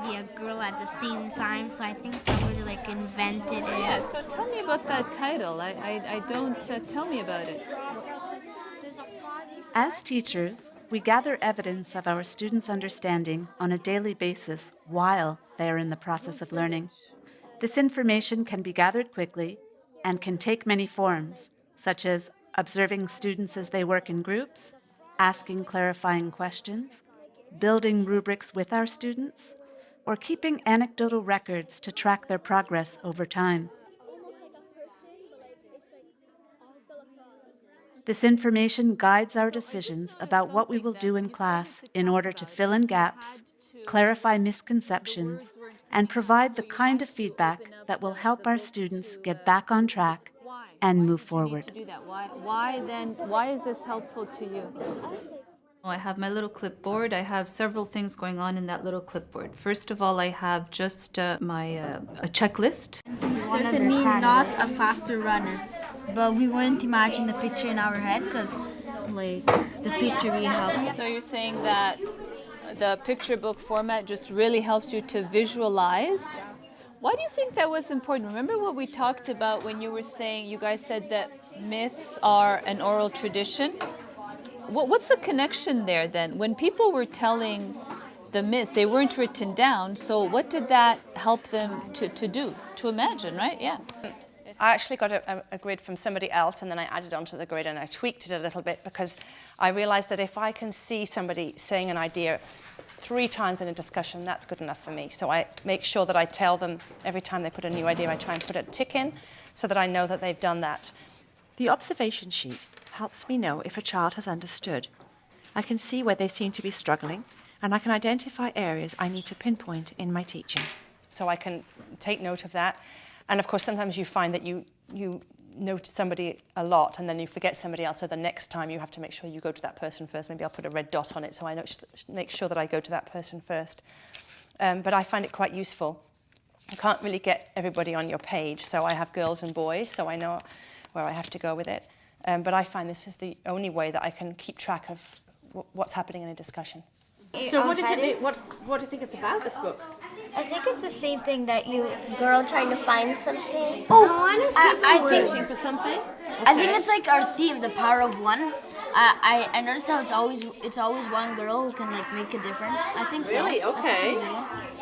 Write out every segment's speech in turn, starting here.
be a girl at the same time, so I think somebody like invented it. Yeah, so tell me about that title. I don't, tell me about it. As teachers, we gather evidence of our students' understanding on a daily basis while they are in the process of learning. This information can be gathered quickly and can take many forms, such as observing students as they work in groups, asking clarifying questions, building rubrics with our students, or keeping anecdotal records to track their progress over time. This information guides our decisions about what we will do in class in order to fill in gaps, clarify misconceptions, and provide the kind of feedback that will help our students get back on track and move forward. Why is this helpful to you? I have my little clipboard. I have several things going on in that little clipboard. First of all, I have just a checklist. Certainly not a faster runner, but we wouldn't imagine the picture in our head because, like, the picture really helps. So you're saying that the picture book format just really helps you to visualize. Why do you think that was important? Remember what we talked about when you guys said that myths are an oral tradition? What's the connection there then? When people were telling the myths, they weren't written down, so what did that help them to do? To imagine, right? Yeah. I actually got a grid from somebody else, and then I added onto the grid and I tweaked it a little bit because I realized that if I can see somebody saying an idea 3 times in a discussion, that's good enough for me. So I make sure that I tell them every time they put a new idea, I try and put a tick in so that I know that they've done that. The observation sheet helps me know if a child has understood. I can see where they seem to be struggling, and I can identify areas I need to pinpoint in my teaching. So I can take note of that. And of course, sometimes you find that you note somebody a lot and then you forget somebody else. So the next time you have to make sure you go to that person first. Maybe I'll put a red dot on it so I make sure that I go to that person first. But I find it quite useful. You can't really get everybody on your page. So I have girls and boys, so I know where I have to go with it. But I find this is the only way that I can keep track of what's happening in a discussion. So what do you think it's about, this book? I think it's the same thing that you girl trying to find something. I think Searching for something? I think it's like our theme, the power of one. I noticed how it's always one girl who can like make a difference. I think so. Really? Okay.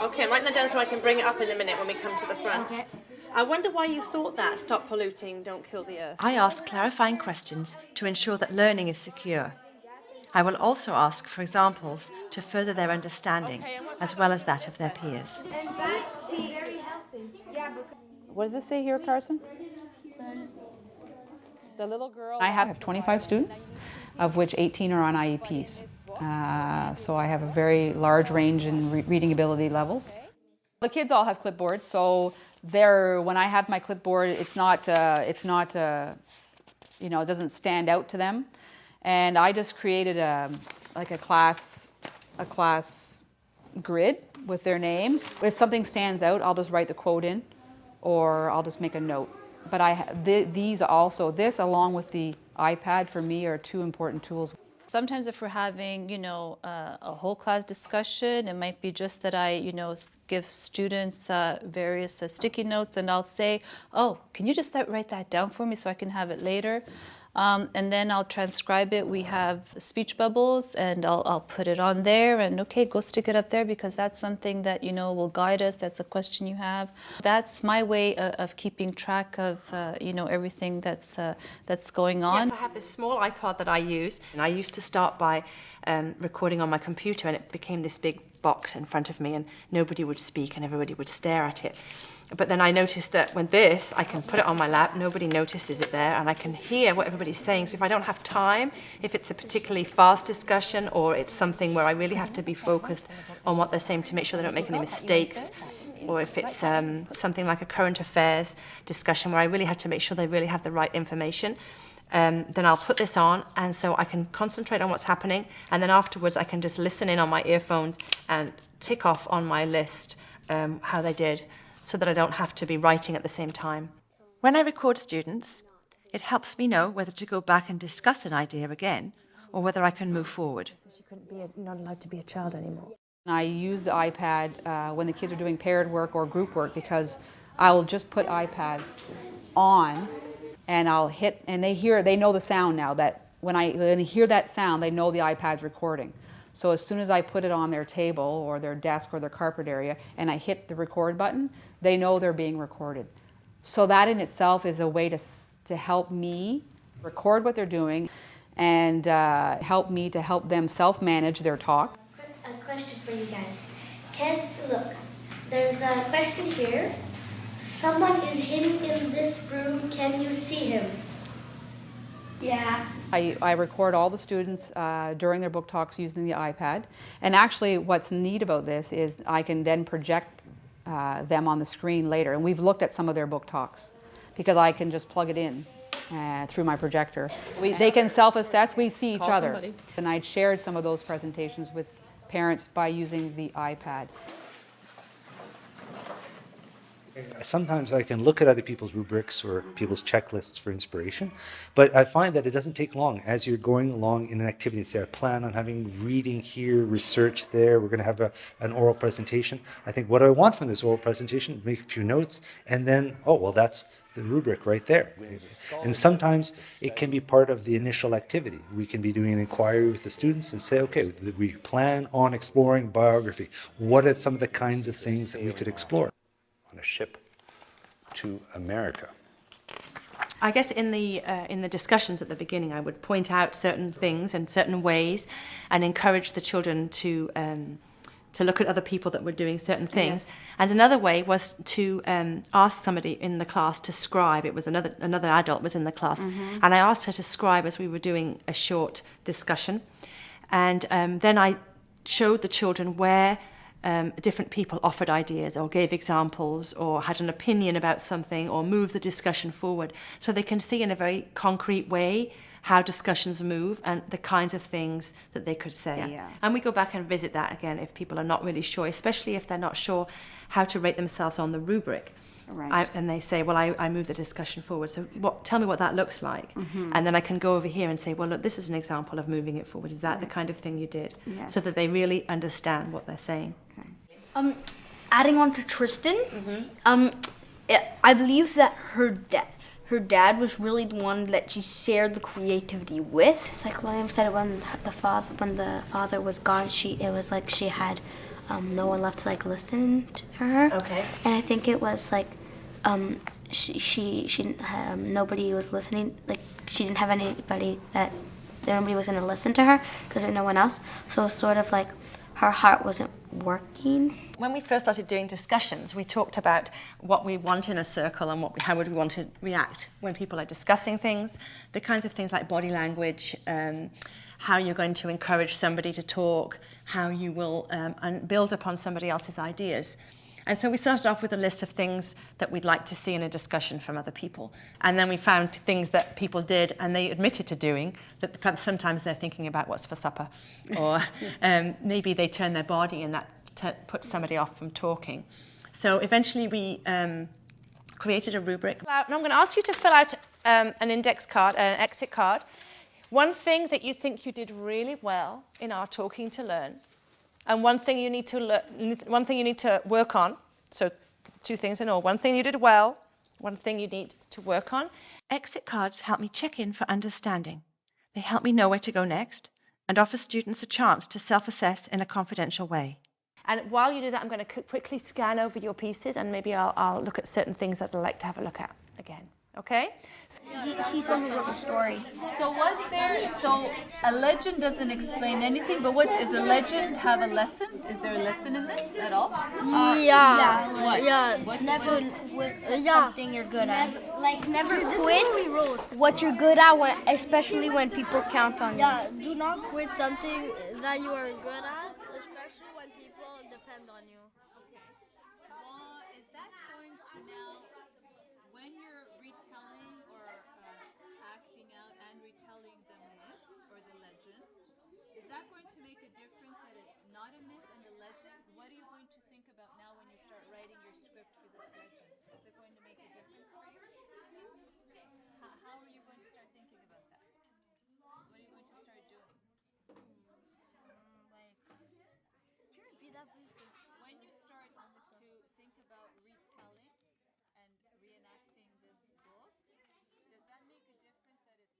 Okay, I'm writing that down so I can bring it up in a minute when we come to the front. Okay. I wonder why you thought that. Stop polluting, don't kill the earth. I ask clarifying questions to ensure that learning is secure. I will also ask for examples to further their understanding, as well as that of their peers. What does it say here, Carson? The little girl. I have 25 students, of which 18 are on IEPs. So I have a very large range in reading ability levels. The kids all have clipboards, so when I have my clipboard, it doesn't stand out to them. And I just created a class grid with their names. If something stands out, I'll just write the quote in, or I'll just make a note. But this along with the iPad for me are 2 important tools. Sometimes if we're having, a whole class discussion, it might be just that I, give students various sticky notes, and I'll say, oh, can you just write that down for me so I can have it later? And then I'll transcribe it. We have speech bubbles, and I'll put it on there, and okay, go stick it up there because that's something that, will guide us. That's a question you have. That's my way of keeping track of, everything that's going on. Yes, I have this small iPod that I use, and I used to start by recording on my computer, and it became this big box in front of me, and nobody would speak and everybody would stare at it. But then I noticed that with this, I can put it on my lap, nobody notices it there, and I can hear what everybody's saying. So if I don't have time, if it's a particularly fast discussion or it's something where I really have to be focused on what they're saying to make sure they don't make any mistakes, or if it's something like a current affairs discussion where I really have to make sure they really have the right information, then I'll put this on, and so I can concentrate on what's happening, and then afterwards I can just listen in on my earphones and tick off on my list how they did, so that I don't have to be writing at the same time. When I record students, it helps me know whether to go back and discuss an idea again, or whether I can move forward. She couldn't be not allowed to be a child anymore. I use the iPad when the kids are doing paired work or group work because I'll just put iPads on and I'll hit, and they know the sound now that when they hear that sound, they know the iPad's recording. So as soon as I put it on their table or their desk or their carpet area and I hit the record button, they know they're being recorded. So that in itself is a way to help me record what they're doing and help me to help them self-manage their talk. A question for you guys. Look, there's a question here. Someone is hidden in this room. Can you see him? Yeah. I record all the students during their book talks using the iPad. And actually what's neat about this is I can then project them on the screen later. And we've looked at some of their book talks because I can just plug it in through my projector. They can self-assess. We see each other. Somebody. And I'd shared some of those presentations with parents by using the iPad. Sometimes I can look at other people's rubrics or people's checklists for inspiration, but I find that it doesn't take long. As you're going along in an activity, say I plan on having reading here, research there, we're going to have an oral presentation. I think, what do I want from this oral presentation? Make a few notes, and then, oh, well, that's the rubric right there. And sometimes it can be part of the initial activity. We can be doing an inquiry with the students and say, okay, we plan on exploring biography. What are some of the kinds of things that we could explore? On a ship to America. I guess in the discussions at the beginning, I would point out certain things and certain ways, and encourage the children to look at other people that were doing certain things. Yes. And another way was to ask somebody in the class to scribe. It was another adult was in the class, and I asked her to scribe as we were doing a short discussion, and then I showed the children where different people offered ideas or gave examples or had an opinion about something or moved the discussion forward, so they can see in a very concrete way how discussions move and the kinds of things that they could say. Yeah. And we go back and visit that again if people are not really sure, especially if they're not sure how to rate themselves on the rubric. Right. And they say, well, I move the discussion forward, so tell me what that looks like. And then I can go over here and say, well, look, this is an example of moving it forward. Is that the kind of thing you did? Yes. So that they really understand what they're saying. Okay. Adding on to Tristan, I believe that her dad was really the one that she shared the creativity with. Just like William said, when the father was gone, it was like she had no one left to like listen to her. Okay. And I think it was like she didn't nobody was listening. Like she didn't have anybody nobody was gonna listen to her because there's no one else. So it was sort of like her heart wasn't working. When we first started doing discussions, we talked about what we want in a circle and how would we want to react when people are discussing things, the kinds of things like body language, how you're going to encourage somebody to talk, how you will build upon somebody else's ideas. And so we started off with a list of things that we'd like to see in a discussion from other people. And then we found things that people did and they admitted to doing, that perhaps sometimes they're thinking about what's for supper, or maybe they turn their body and that puts somebody off from talking. So eventually we created a rubric. And I'm going to ask you to fill out an index card, an exit card. One thing that you think you did really well in our Talking to Learn, and one thing you need to work on. So 2 things in all. One thing you did well, one thing you need to work on. Exit cards help me check in for understanding. They help me know where to go next and offer students a chance to self-assess in a confidential way. And while you do that, I'm going to quickly scan over your pieces and maybe I'll look at certain things that I'd like to have a look at again. Okay? He's the one who wrote the story. So a legend doesn't explain anything, but what is a legend have a lesson? Is there a lesson in this at all? Yeah. What? Yeah. Never quit something you're good at. Like never quit what you're good at, especially when people count on you. Yeah, do not quit something that you are good at, especially when people depend on you. Okay. Well, is that going to now, when you're retelling or acting out and retelling the myth or the legend, is that going to make a difference that it's not a myth and a legend? What are you going to think about now when you start writing your script for this legend? Is it going to make a difference for you? How are you going to start thinking about that? What are you going to start doing? Can you repeat that? Yeah, please. 'Cause When you